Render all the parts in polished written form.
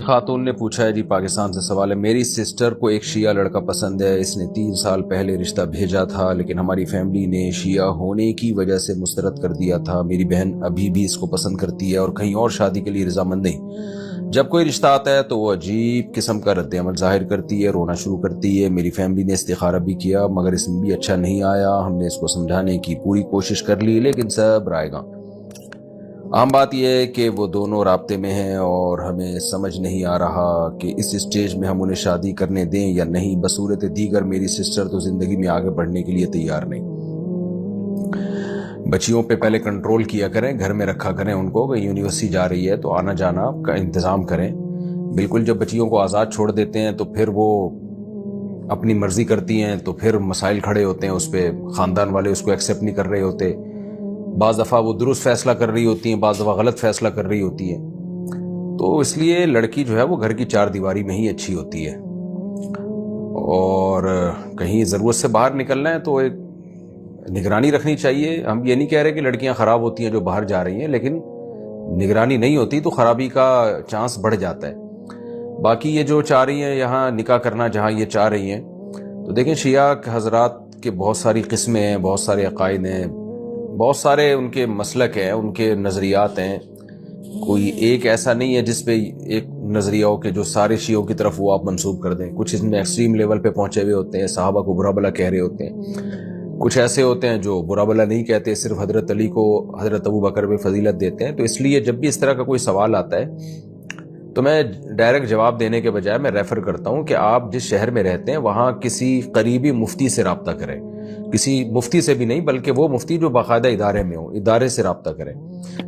خاتون نے پوچھا ہے جی، پاکستان سے سوال ہے، میری سسٹر کو ایک شیعہ لڑکا پسند ہے، اس نے 3 سال پہلے رشتہ بھیجا تھا لیکن ہماری فیملی نے شیعہ ہونے کی وجہ سے مسترد کر دیا تھا۔ میری بہن ابھی بھی اس کو پسند کرتی ہے اور کہیں اور شادی کے لیے رضامند نہیں۔ جب کوئی رشتہ آتا ہے تو وہ عجیب قسم کا رد عمل ظاہر کرتی ہے، رونا شروع کرتی ہے۔ میری فیملی نے استخارہ بھی کیا مگر اس میں بھی اچھا نہیں آیا۔ ہم نے اس کو سمجھانے کی پوری کوشش کر لی لیکن سب رائے گاں۔ عام بات یہ ہے کہ وہ دونوں رابطے میں ہیں اور ہمیں سمجھ نہیں آ رہا کہ اس اسٹیج میں ہم انہیں شادی کرنے دیں یا نہیں۔ بصورت دیگر میری سسٹر تو زندگی میں آگے بڑھنے کے لیے تیار نہیں۔ بچیوں پہ پہلے کنٹرول کیا کریں، گھر میں رکھا کریں ان کو، یونیورسٹی جا رہی ہے تو آنا جانا کا انتظام کریں۔ بالکل جب بچیوں کو آزاد چھوڑ دیتے ہیں تو پھر وہ اپنی مرضی کرتی ہیں تو پھر مسائل کھڑے ہوتے ہیں، اس پہ خاندان والے اس کو ایکسیپٹ نہیں کر رہے ہوتے۔ بعض دفعہ وہ درست فیصلہ کر رہی ہوتی ہیں، بعض دفعہ غلط فیصلہ کر رہی ہوتی ہیں، تو اس لیے لڑکی جو ہے وہ گھر کی 4 دیواری میں ہی اچھی ہوتی ہے۔ اور کہیں ضرورت سے باہر نکلنا ہے تو ایک نگرانی رکھنی چاہیے۔ ہم یہ نہیں کہہ رہے کہ لڑکیاں خراب ہوتی ہیں جو باہر جا رہی ہیں، لیکن نگرانی نہیں ہوتی تو خرابی کا چانس بڑھ جاتا ہے۔ باقی یہ جو چاہ رہی ہیں یہاں نکاح کرنا جہاں یہ چاہ رہی ہیں، تو دیکھیں شیعہ حضرات کے بہت ساری قسمیں ہیں، بہت سارے عقائد ہیں، بہت سارے ان کے مسلک ہیں، ان کے نظریات ہیں۔ کوئی ایک ایسا نہیں ہے جس پہ ایک نظریہ ہو کہ جو سارے شیعوں کی طرف وہ آپ منسوب کر دیں۔ کچھ اس میں ایکسٹریم لیول پہ پہنچے ہوئے ہوتے ہیں، صحابہ کو برا بلا کہہ رہے ہوتے ہیں۔ کچھ ایسے ہوتے ہیں جو برا بلا نہیں کہتے، صرف حضرت علی کو حضرت ابو بکر پہ فضیلت دیتے ہیں۔ تو اس لیے جب بھی اس طرح کا کوئی سوال آتا ہے تو میں ڈائریکٹ جواب دینے کے بجائے میں ریفر کرتا ہوں کہ آپ جس شہر میں رہتے ہیں وہاں کسی قریبی مفتی سے رابطہ کریں۔ کسی مفتی سے بھی نہیں بلکہ وہ مفتی جو باقاعدہ ادارے میں ہوں، ادارے سے رابطہ کریں۔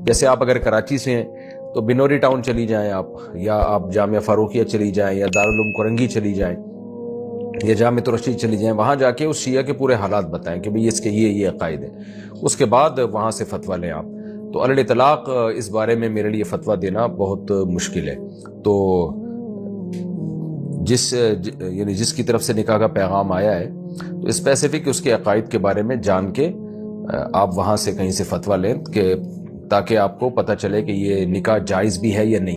جیسے آپ اگر کراچی سے ہیں تو بنوری ٹاؤن چلی جائیں آپ، یا آپ جامعہ فاروقیہ چلی جائیں، یا دارالعلوم کرنگی چلی جائیں، یا جامعہ رشید چلی جائیں۔ وہاں جا کے اس شیعہ کے پورے حالات بتائیں کہ بھئی اس کے یہ عقائد ہیں، اس کے بعد وہاں سے فتویٰ لیں آپ۔ تو علی اطلاق اس بارے میں میرے لیے فتویٰ دینا بہت مشکل ہے۔ تو جس کی طرف سے نکاح کا پیغام آیا ہے تو اسپیسیفک اس کے عقائد کے بارے میں جان کے آپ وہاں سے کہیں سے فتویٰ لیں کہ تاکہ آپ کو پتہ چلے کہ یہ نکاح جائز بھی ہے یا نہیں۔